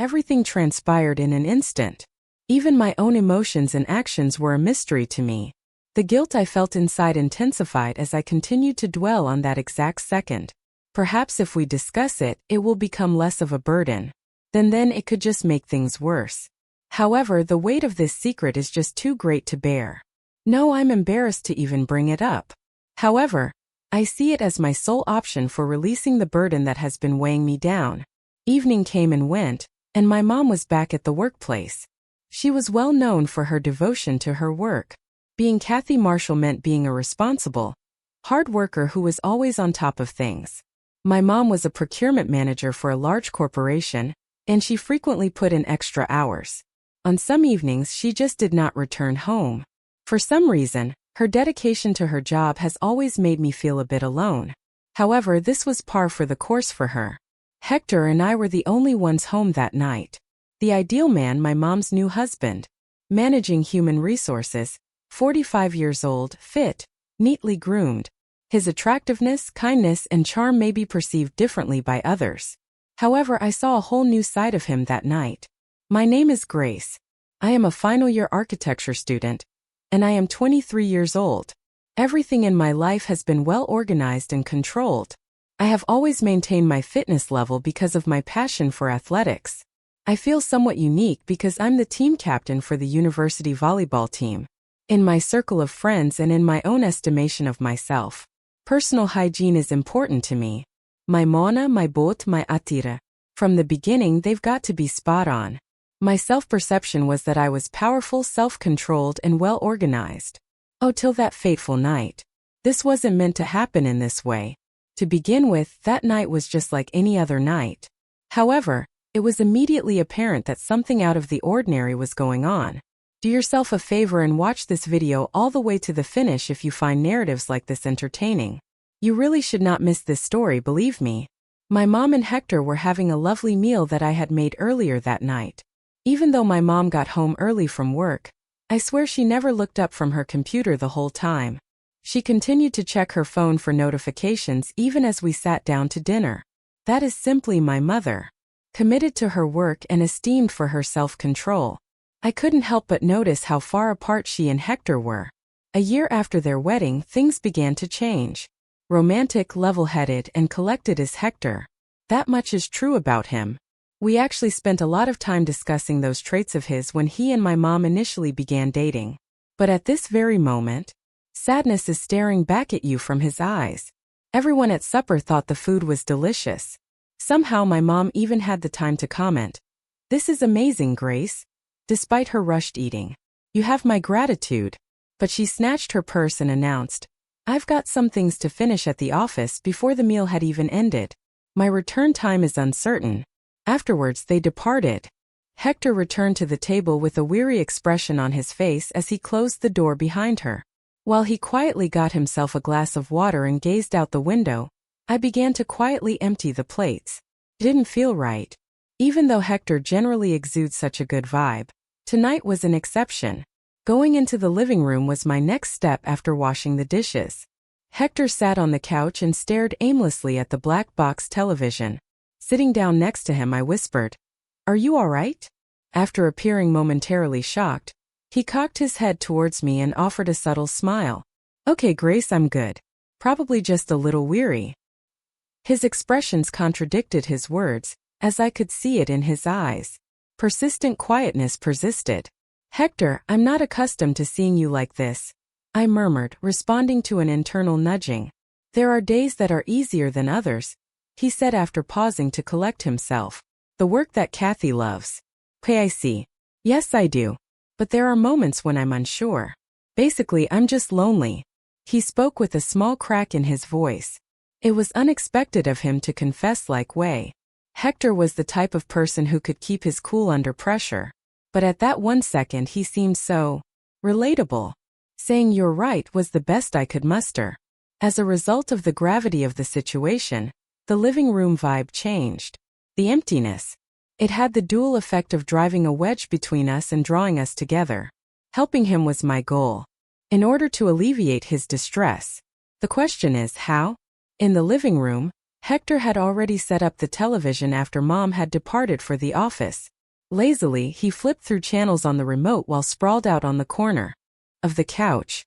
Everything transpired in an instant. Even my own emotions and actions were a mystery to me. The guilt I felt inside intensified as I continued to dwell on that exact second. Perhaps if we discuss it, it will become less of a burden. Then it could just make things worse. However, the weight of this secret is just too great to bear. No, I'm embarrassed to even bring it up. However, I see it as my sole option for releasing the burden that has been weighing me down. Evening came and went, and my mom was back at the workplace. She was well known for her devotion to her work. Being Kathy Marshall meant being a responsible, hard worker who was always on top of things. My mom was a procurement manager for a large corporation, and she frequently put in extra hours. On some evenings, she just did not return home. For some reason, her dedication to her job has always made me feel a bit alone. However, this was par for the course for her. Hector and I were the only ones home that night. The ideal man, my mom's new husband. Managing human resources, 45 years old, fit, neatly groomed. His attractiveness, kindness, and charm may be perceived differently by others. However, I saw a whole new side of him that night. My name is Grace. I am a final-year architecture student, and I am 23 years old. Everything in my life has been well organized and controlled. I have always maintained my fitness level because of my passion for athletics. I feel somewhat unique because I'm the team captain for the university volleyball team. In my circle of friends and in my own estimation of myself, personal hygiene is important to me. My mona, my bot, my atira. From the beginning, they've got to be spot on. My self-perception was that I was powerful, self-controlled, and well-organized. Oh, till that fateful night. This wasn't meant to happen in this way. To begin with, that night was just like any other night. However, it was immediately apparent that something out of the ordinary was going on. Do yourself a favor and watch this video all the way to the finish if you find narratives like this entertaining. You really should not miss this story, believe me. My mom and Hector were having a lovely meal that I had made earlier that night. Even though my mom got home early from work, I swear she never looked up from her computer the whole time. She continued to check her phone for notifications even as we sat down to dinner. That is simply my mother. Committed to her work and esteemed for her self-control. I couldn't help but notice how far apart she and Hector were. A year after their wedding, things began to change. Romantic, level-headed, and collected as Hector. That much is true about him. We actually spent a lot of time discussing those traits of his when he and my mom initially began dating. But at this very moment, sadness is staring back at you from his eyes. Everyone at supper thought the food was delicious. Somehow my mom even had the time to comment, "This is amazing, Grace." Despite her rushed eating. "You have my gratitude." But she snatched her purse and announced, "I've got some things to finish at the office before the meal had even ended. My return time is uncertain." Afterwards they departed. Hector returned to the table with a weary expression on his face as he closed the door behind her. While he quietly got himself a glass of water and gazed out the window, I began to quietly empty the plates. It didn't feel right. Even though Hector generally exudes such a good vibe, tonight was an exception. Going into the living room was my next step after washing the dishes. Hector sat on the couch and stared aimlessly at the black box television. Sitting down next to him, I whispered, "Are you all right?" After appearing momentarily shocked, he cocked his head towards me and offered a subtle smile. "Okay, Grace, I'm good. Probably just a little weary." His expressions contradicted his words, as I could see it in his eyes. Persistent quietness persisted. "Hector, I'm not accustomed to seeing you like this," I murmured, responding to an internal nudging. "There are days that are easier than others," he said after pausing to collect himself. "The work that Kathy loves." "Okay, I see. Yes, I do. But there are moments when I'm unsure. Basically, I'm just lonely." He spoke with a small crack in his voice. It was unexpected of him to confess like way. Hector was the type of person who could keep his cool under pressure. But at that one second he seemed so relatable. Saying "you're right" was the best I could muster. As a result of the gravity of the situation, the living room vibe changed. The emptiness. It had the dual effect of driving a wedge between us and drawing us together. Helping him was my goal. In order to alleviate his distress. The question is, how? In the living room, Hector had already set up the television after Mom had departed for the office. Lazily, he flipped through channels on the remote while sprawled out on the corner of the couch.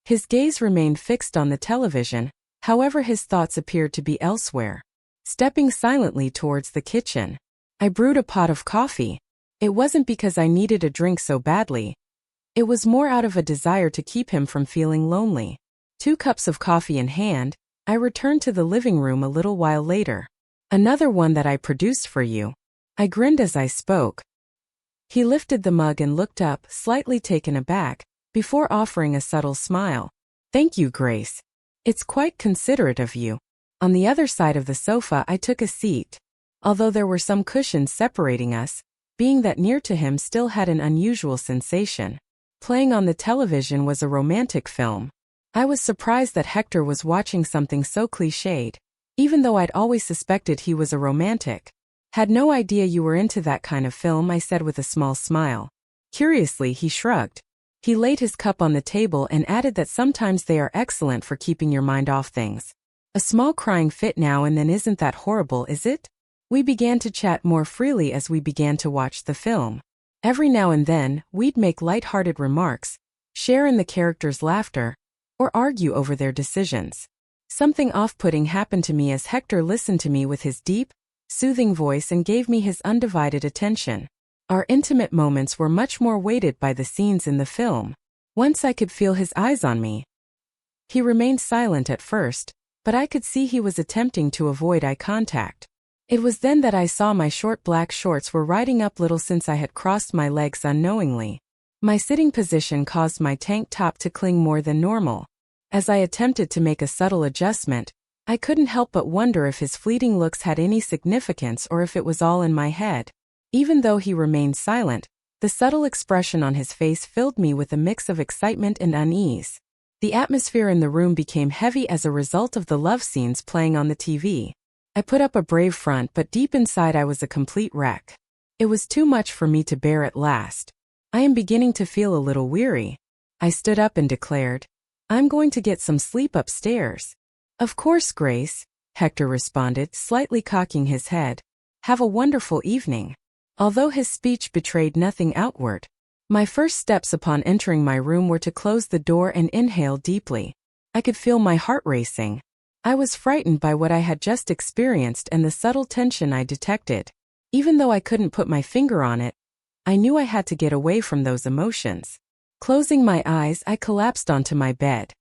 His gaze remained fixed on the television, however his thoughts appeared to be elsewhere. Stepping silently towards the kitchen, I brewed a pot of coffee. It wasn't because I needed a drink so badly. It was more out of a desire to keep him from feeling lonely. 2 cups of coffee in hand, I returned to the living room a little while later. Another one that I produced for you. I grinned as I spoke. He lifted the mug and looked up, slightly taken aback, before offering a subtle smile. Thank you, Grace. It's quite considerate of you. On the other side of the sofa I took a seat. Although there were some cushions separating us, being that near to him still had an unusual sensation. Playing on the television was a romantic film. I was surprised that Hector was watching something so cliched, even though I'd always suspected he was a romantic. Had no idea you were into that kind of film, I said with a small smile. Curiously, he shrugged. He laid his cup on the table and added that sometimes they are excellent for keeping your mind off things. A small crying fit now and then isn't that horrible, is it? We began to chat more freely as we began to watch the film. Every now and then, we'd make light-hearted remarks, share in the characters' laughter, or argue over their decisions. Something off-putting happened to me as Hector listened to me with his deep, soothing voice and gave me his undivided attention. Our intimate moments were much more weighted by the scenes in the film. Once I could feel his eyes on me. He remained silent at first, but I could see he was attempting to avoid eye contact. It was then that I saw my short black shorts were riding up little since I had crossed my legs unknowingly. My sitting position caused my tank top to cling more than normal. As I attempted to make a subtle adjustment, I couldn't help but wonder if his fleeting looks had any significance or if it was all in my head. Even though he remained silent, the subtle expression on his face filled me with a mix of excitement and unease. The atmosphere in the room became heavy as a result of the love scenes playing on the TV. I put up a brave front, but deep inside I was a complete wreck. It was too much for me to bear at last. I am beginning to feel a little weary. I stood up and declared, I'm going to get some sleep upstairs. Of course, Grace, Hector responded, slightly cocking his head. Have a wonderful evening. Although his speech betrayed nothing outward, my first steps upon entering my room were to close the door and inhale deeply. I could feel my heart racing. I was frightened by what I had just experienced and the subtle tension I detected. Even though I couldn't put my finger on it, I knew I had to get away from those emotions. Closing my eyes, I collapsed onto my bed.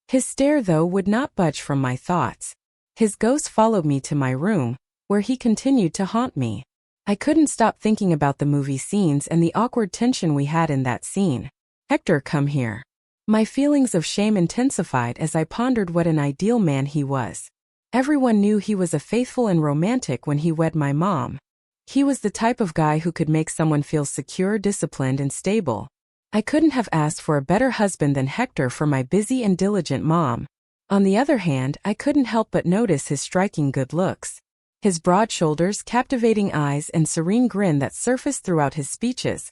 His stare, though, would not budge from my thoughts. His ghost followed me to my room, where he continued to haunt me. I couldn't stop thinking about the movie scenes and the awkward tension we had in that scene. Hector, come here. My feelings of shame intensified as I pondered what an ideal man he was. Everyone knew he was a faithful and romantic when he wed my mom. He was the type of guy who could make someone feel secure, disciplined, and stable. I couldn't have asked for a better husband than Hector for my busy and diligent mom. On the other hand, I couldn't help but notice his striking good looks. His broad shoulders, captivating eyes, and serene grin that surfaced throughout his speeches.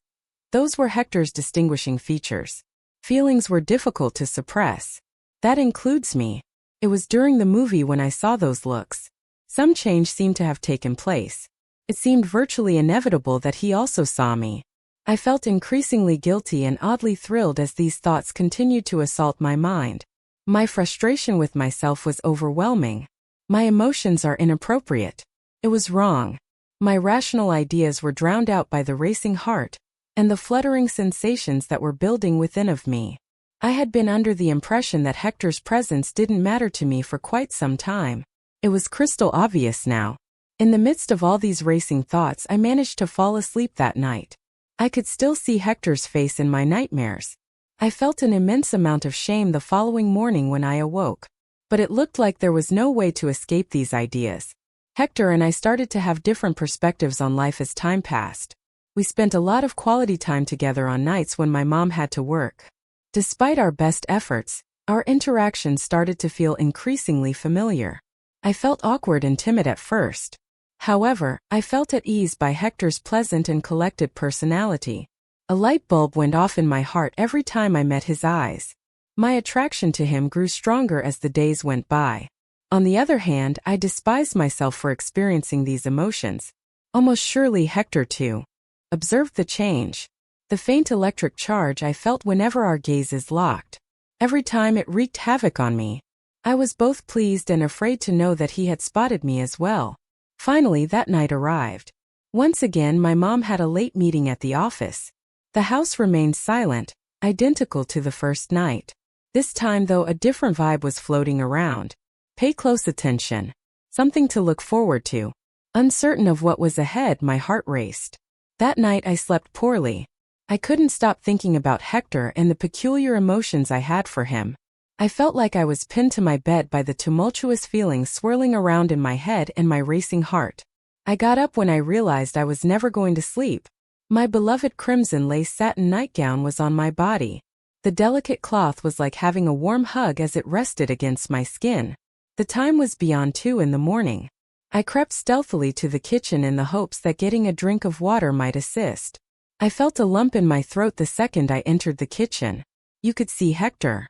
Those were Hector's distinguishing features. Feelings were difficult to suppress. That includes me. It was during the movie when I saw those looks. Some change seemed to have taken place. It seemed virtually inevitable that he also saw me. I felt increasingly guilty and oddly thrilled as these thoughts continued to assault my mind. My frustration with myself was overwhelming. My emotions are inappropriate. It was wrong. My rational ideas were drowned out by the racing heart and the fluttering sensations that were building within of me. I had been under the impression that Hector's presence didn't matter to me for quite some time. It was crystal obvious now. In the midst of all these racing thoughts, I managed to fall asleep that night. I could still see Hector's face in my nightmares. I felt an immense amount of shame the following morning when I awoke. But it looked like there was no way to escape these ideas. Hector and I started to have different perspectives on life as time passed. We spent a lot of quality time together on nights when my mom had to work. Despite our best efforts, our interactions started to feel increasingly familiar. I felt awkward and timid at first. However, I felt at ease by Hector's pleasant and collected personality. A light bulb went off in my heart every time I met his eyes. My attraction to him grew stronger as the days went by. On the other hand, I despised myself for experiencing these emotions. Almost surely Hector too. observed the change. The faint electric charge I felt whenever our gazes locked. Every time it wreaked havoc on me. I was both pleased and afraid to know that he had spotted me as well. Finally, that night arrived. Once again, my mom had a late meeting at the office. The house remained silent, identical to the first night. This time, though, a different vibe was floating around. Pay close attention. Something to look forward to. Uncertain of what was ahead, my heart raced. That night I slept poorly. I couldn't stop thinking about Hector and the peculiar emotions I had for him. I felt like I was pinned to my bed by the tumultuous feelings swirling around in my head and my racing heart. I got up when I realized I was never going to sleep. My beloved crimson lace satin nightgown was on my body. The delicate cloth was like having a warm hug as it rested against my skin. The time was beyond 2 in the morning. I crept stealthily to the kitchen in the hopes that getting a drink of water might assist. I felt a lump in my throat the second I entered the kitchen. You could see Hector.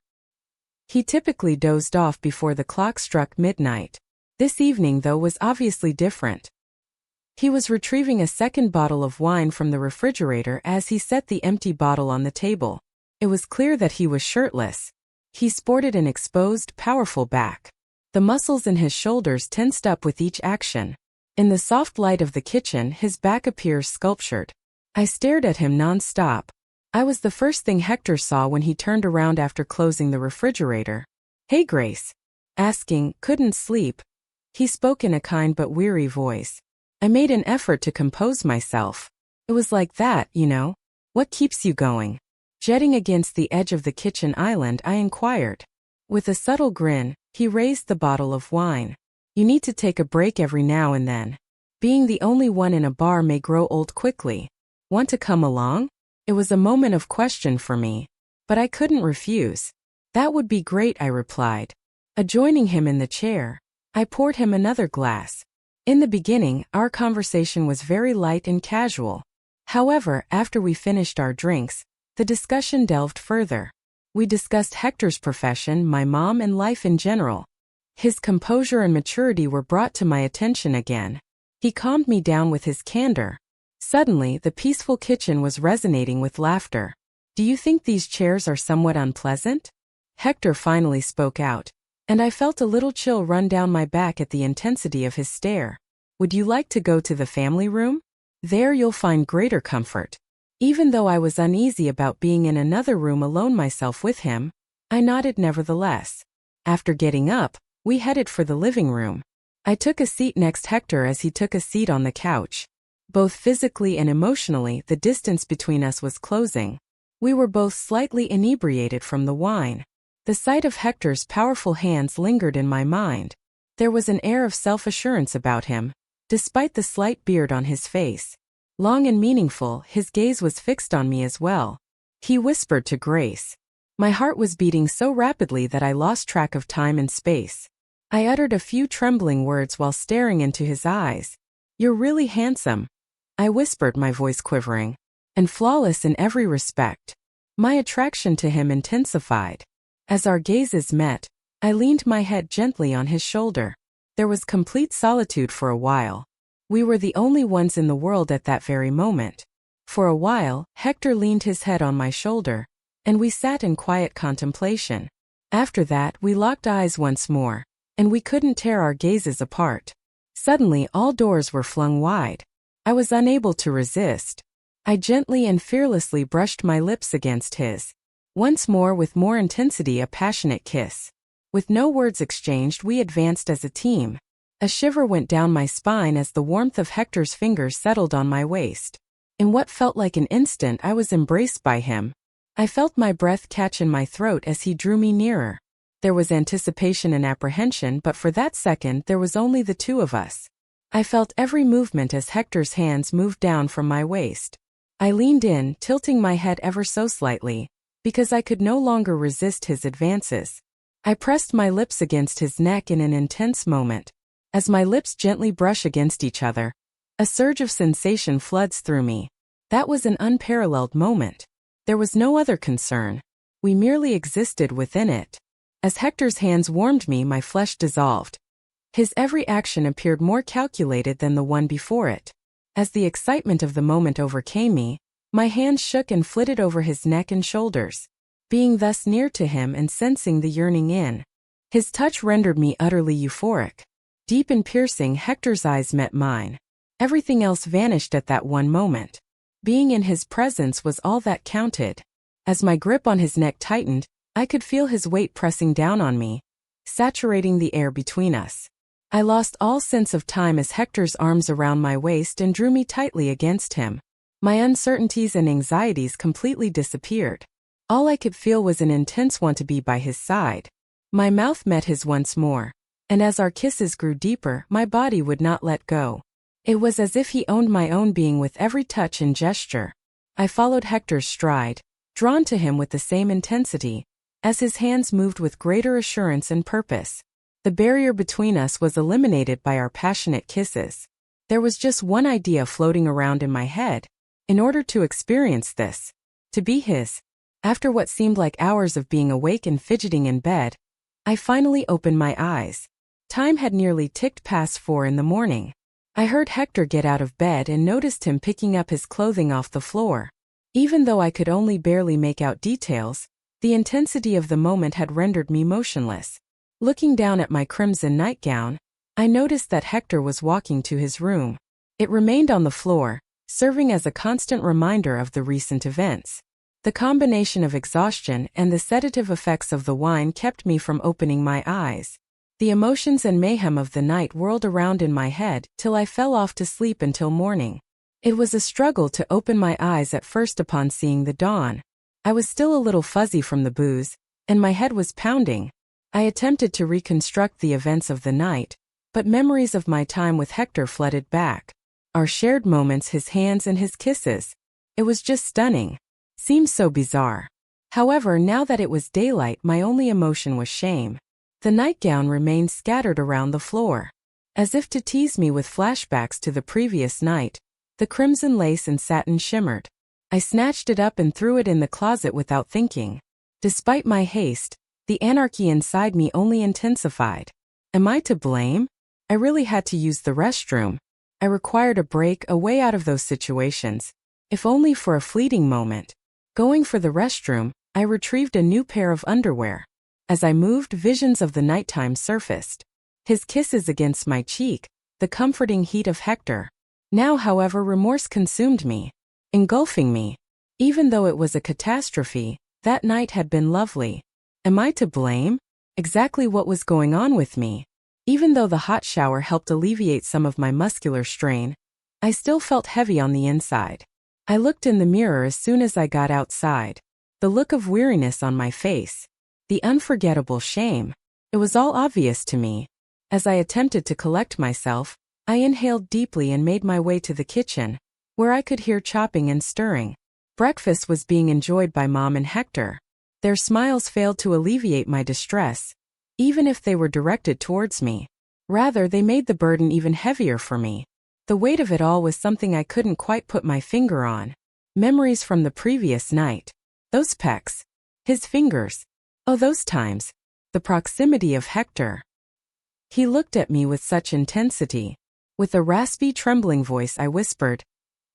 He typically dozed off before the clock struck midnight. This evening, though, was obviously different. He was retrieving a second bottle of wine from the refrigerator as he set the empty bottle on the table. It was clear that he was shirtless. He sported an exposed, powerful back. The muscles in his shoulders tensed up with each action. In the soft light of the kitchen, his back appears sculptured. I stared at him non-stop. I was the first thing Hector saw when he turned around after closing the refrigerator. "Hey, Grace." Asking, "Couldn't sleep?" He spoke in a kind but weary voice. I made an effort to compose myself. "It was like that, you know. What keeps you going?" Jetting against the edge of the kitchen island, I inquired. With a subtle grin, he raised the bottle of wine. "You need to take a break every now and then. Being the only one in a bar may grow old quickly. Want to come along?" It was a moment of question for me, but I couldn't refuse. "That would be great," I replied. Adjoining him in the chair, I poured him another glass. In the beginning, our conversation was very light and casual. However, after we finished our drinks, the discussion delved further. We discussed Hector's profession, my mom, and life in general. His composure and maturity were brought to my attention again. He calmed me down with his candor. Suddenly, the peaceful kitchen was resonating with laughter. "Do you think these chairs are somewhat unpleasant?" Hector finally spoke out, and I felt a little chill run down my back at the intensity of his stare. "Would you like to go to the family room? There you'll find greater comfort." Even though I was uneasy about being in another room alone myself with him, I nodded nevertheless. After getting up, we headed for the living room. I took a seat next Hector as he took a seat on the couch. Both physically and emotionally, the distance between us was closing. We were both slightly inebriated from the wine. The sight of Hector's powerful hands lingered in my mind. There was an air of self-assurance about him, despite the slight beard on his face. Long and meaningful, his gaze was fixed on me as well. He whispered to Grace. My heart was beating so rapidly that I lost track of time and space. I uttered a few trembling words while staring into his eyes. "You're really handsome," I whispered, my voice quivering, "and flawless in every respect." My attraction to him intensified. As our gazes met, I leaned my head gently on his shoulder. There was complete solitude for a while. We were the only ones in the world at that very moment. For a while, Hector leaned his head on my shoulder, and we sat in quiet contemplation. After that, we locked eyes once more, and we couldn't tear our gazes apart. Suddenly, all doors were flung wide. I was unable to resist. I gently and fearlessly brushed my lips against his. Once more, with more intensity, a passionate kiss. With no words exchanged, we advanced as a team. A shiver went down my spine as the warmth of Hector's fingers settled on my waist. In what felt like an instant, I was embraced by him. I felt my breath catch in my throat as he drew me nearer. There was anticipation and apprehension, but for that second, there was only the two of us. I felt every movement as Hector's hands moved down from my waist. I leaned in, tilting my head ever so slightly, because I could no longer resist his advances. I pressed my lips against his neck in an intense moment. As my lips gently brush against each other, a surge of sensation floods through me. That was an unparalleled moment. There was no other concern. We merely existed within it. As Hector's hands warmed me, my flesh dissolved. His every action appeared more calculated than the one before it. As the excitement of the moment overcame me, my hands shook and flitted over his neck and shoulders. Being thus near to him and sensing the yearning in his touch rendered me utterly euphoric. Deep and piercing, Hector's eyes met mine. Everything else vanished at that one moment. Being in his presence was all that counted. As my grip on his neck tightened, I could feel his weight pressing down on me, saturating the air between us. I lost all sense of time as Hector's arms around my waist and drew me tightly against him. My uncertainties and anxieties completely disappeared. All I could feel was an intense want to be by his side. My mouth met his once more, and as our kisses grew deeper, my body would not let go. It was as if he owned my own being with every touch and gesture. I followed Hector's stride, drawn to him with the same intensity, as his hands moved with greater assurance and purpose. The barrier between us was eliminated by our passionate kisses. There was just one idea floating around in my head. In order to experience this, to be his. After what seemed like hours of being awake and fidgeting in bed, I finally opened my eyes. Time had nearly ticked past 4 in the morning. I heard Hector get out of bed and noticed him picking up his clothing off the floor. Even though I could only barely make out details, the intensity of the moment had rendered me motionless. Looking down at my crimson nightgown, I noticed that Hector was walking to his room. It remained on the floor, serving as a constant reminder of the recent events. The combination of exhaustion and the sedative effects of the wine kept me from opening my eyes. The emotions and mayhem of the night whirled around in my head till I fell off to sleep until morning. It was a struggle to open my eyes at first upon seeing the dawn. I was still a little fuzzy from the booze, and my head was pounding. I attempted to reconstruct the events of the night, but memories of my time with Hector flooded back. Our shared moments, his hands and his kisses. It was just stunning. Seemed so bizarre. However, now that it was daylight, my only emotion was shame. The nightgown remained scattered around the floor. As if to tease me with flashbacks to the previous night, the crimson lace and satin shimmered. I snatched it up and threw it in the closet without thinking. Despite my haste, the anarchy inside me only intensified. Am I to blame? I really had to use the restroom. I required a break, a way out of those situations, if only for a fleeting moment. Going for the restroom, I retrieved a new pair of underwear. As I moved, visions of the nighttime surfaced. His kisses against my cheek, the comforting heat of Hector. Now, however, remorse consumed me, engulfing me. Even though it was a catastrophe, that night had been lovely. Am I to blame? Exactly what was going on with me? Even though the hot shower helped alleviate some of my muscular strain, I still felt heavy on the inside. I looked in the mirror as soon as I got outside. The look of weariness on my face. The unforgettable shame. It was all obvious to me. As I attempted to collect myself, I inhaled deeply and made my way to the kitchen, where I could hear chopping and stirring. Breakfast was being enjoyed by Mom and Hector. Their smiles failed to alleviate my distress, even if they were directed towards me. Rather, they made the burden even heavier for me. The weight of it all was something I couldn't quite put my finger on. Memories from the previous night. Those pecs. His fingers. Oh, those times. The proximity of Hector. He looked at me with such intensity. With a raspy, trembling voice, I whispered,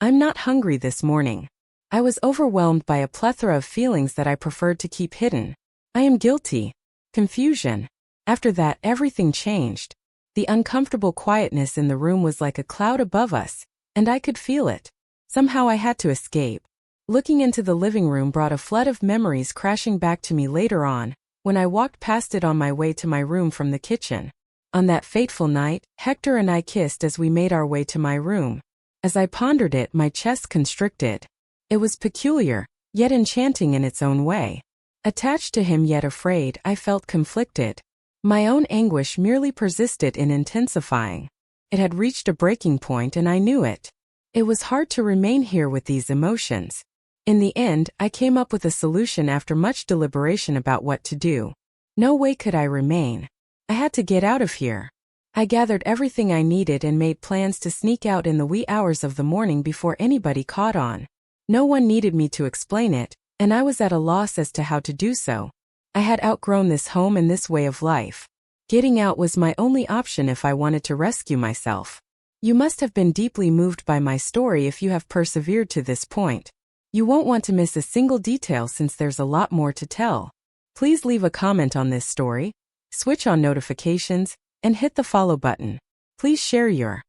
"I'm not hungry this morning." I was overwhelmed by a plethora of feelings that I preferred to keep hidden. I am guilty. Confusion. After that, everything changed. The uncomfortable quietness in the room was like a cloud above us, and I could feel it. Somehow I had to escape. Looking into the living room brought a flood of memories crashing back to me later on, when I walked past it on my way to my room from the kitchen. On that fateful night, Hector and I kissed as we made our way to my room. As I pondered it, my chest constricted. It was peculiar, yet enchanting in its own way. Attached to him yet afraid, I felt conflicted. My own anguish merely persisted in intensifying. It had reached a breaking point and I knew it. It was hard to remain here with these emotions. In the end, I came up with a solution after much deliberation about what to do. No way could I remain. I had to get out of here. I gathered everything I needed and made plans to sneak out in the wee hours of the morning before anybody caught on. No one needed me to explain it, and I was at a loss as to how to do so. I had outgrown this home and this way of life. Getting out was my only option if I wanted to rescue myself. You must have been deeply moved by my story if you have persevered to this point. You won't want to miss a single detail since there's a lot more to tell. Please leave a comment on this story, switch on notifications, and hit the follow button. Please share your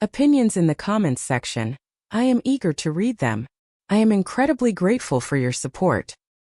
opinions in the comments section. I am eager to read them. I am incredibly grateful for your support.